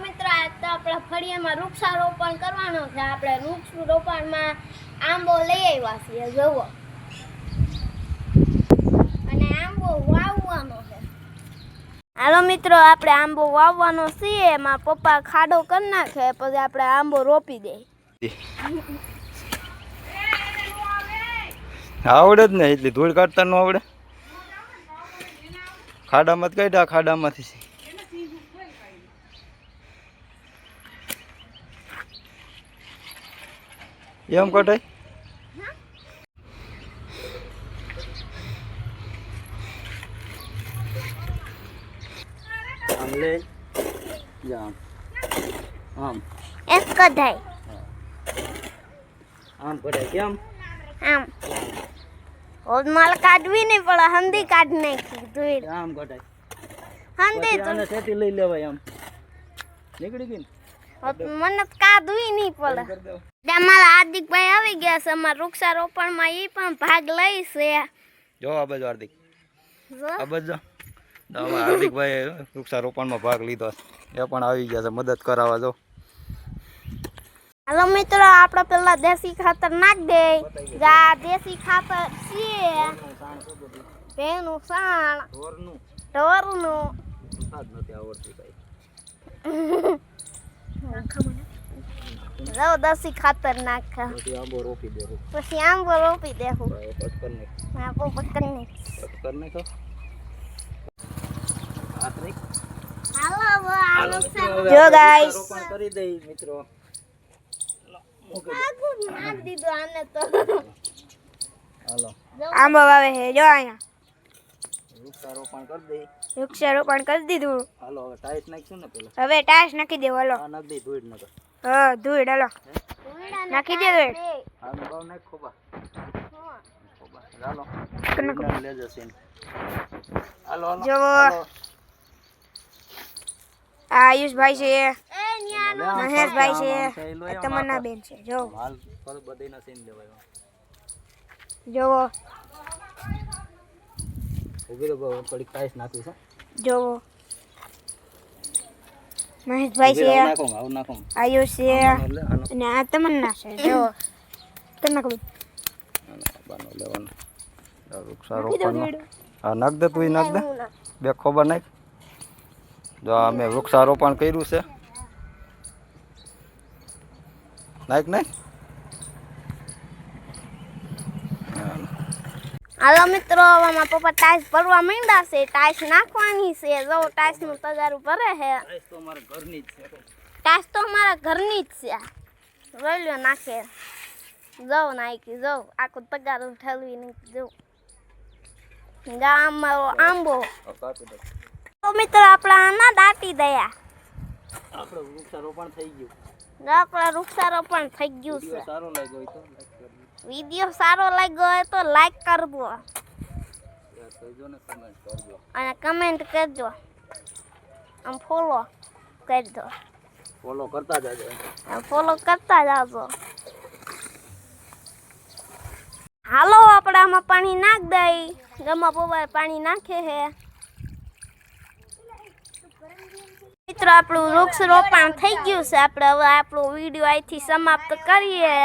મિત્ર આજ તો આપણા ફળિયામાં વૃક્ષારોપણ કરવાનો છે। આપણે વૃક્ષારોપણમાં આંબો લઈ આવ્યા છીએ જોવો, અને આંબો વાવવાનો છે। હાલો મિત્રો, આપણે આંબો વાવવાનો છે। એમાં પપ્પા ખાડો કરી નાખે, પછી આપણે આંબો રોપી દે। આવડે જ ને, એટલી ધૂળ કાઢતા ન આવડે। ખાડામાં કાઢ્યા, ખાડામાંથી એમ કટાય। આમ લે આમ આમ એક કઢાઈ આમ કટાય કેમ આમ ઓર માલ કાઢવી નહીં પડે, હંધી કાઢ નાખી ધોઈ આમ કટાય હંધી તો આને સેટી લઈ લેવાય। આમ નીકળી ગઈ મને કાઢવી નહીં પડે। અમારા હાર્દિકભાઈ આવી ગયા છે અમારા વૃક્ષારોપણમાં, એ પણ ભાગ લઈ છે। જો આ બાજુ હાર્દિક, આ બાજુ અમારા હાર્દિકભાઈ વૃક્ષારોપણમાં ભાગ લીધો, એ પણ આવી ગયા છે મદદ કરાવવા। જો હાલો મિત્રો, આપણે પેલા દેશી ખાતર નાખ દે। જા દેશી ખાતર છે, ભેનું સાણ ઢોરનું નથી આવડતું કઈ। જાઓ દેશી ખાતર નાખ, પછી આંબો રોપી દે, પછી આંબો રોપી દેવું। પટકર ને આંબો પકડને પટકર ને તો હાથ નહીં। જો ગાઈસ રોપણ કરી દઈ મિત્રો। નાખ દીધું આને તો। હાલો આંબો વાવે છે જો અહીંયા, વૃક્ષારોપણ કરી દઈ। વૃક્ષારોપણ કરી દીધું। હાલો હવે ટાઈટ નાખશું ને પેલા, હવે ટાઈસ નાખી દેવો। હાલો આ નાખ દઈ ધૂળ નકર। હા ધૂળ, હાલો નાખી દે ધૂળ। આ બાવ નાખ ખોબા ખોબા હાલો લેજો સીન। હાલો હાલો જો આયુષભાઈ છે, મહેશભાઈ છે, તમન્ના બેન છે। જો હાલ પર બધાના સીન લેવાય। જોવો ઉભી રહો, થોડીક ટાઈસ નાખી છે। જોવો મહેશભાઈ છે, નાખો આવું નાખો, આયુષ છે, અને આ તમન્ના છે। જો તને ખબર બાનો લેવાનો વૃક્ષારોપણ આ નાખ દે, તું નાખ દે, બે ખબર નાખ। જો અમે વૃક્ષારોપણ કર્યું છે, નાખ નાખ। હાલો મિત્રો, આમાં પપ્પા ટાઈસ ભરવા માંડ્યા છે, ટાઈસ નાખવાની છે। જો ટાઈસ નું તગારું ભરે છે। ટાઈસ તો અમારા ઘરની જ છે, ટાઈસ તો અમારા ઘરની જ છે। રોલ્યો નાખે, જો નાખી, જો આખું તગારું ઠલવી નાખી। જો ગામમાં આંબો કાપી દો। તો મિત્રો આપણે આના દાટી દયા, આપણો વૃક્ષારોપણ થઈ ગયું। આપણા વૃક્ષારોપણ થઈ ગયું છે। સારો લાગ્યો હોય તો લાઈક કરજો, વિડીયો સારો લાગ્યો હોય તો લાઈક કરજો કરજો ને કમેન્ટ કરજો, અને કમેન્ટ કરજો, આમ ફોલો કરજો, ફોલો કરતા જાજો, ફોલો કરતા જાજો। હાલો આપણે આમાં પાણી નાખ દઈ, ગમા પપ્પા પાણી નાખે છે। મિત્રો આપણું વૃક્ષ રોપણ થઈ ગયું છે। આપણે હવે આપણો વિડીયો અહીંથી સમાપ્ત કરીએ।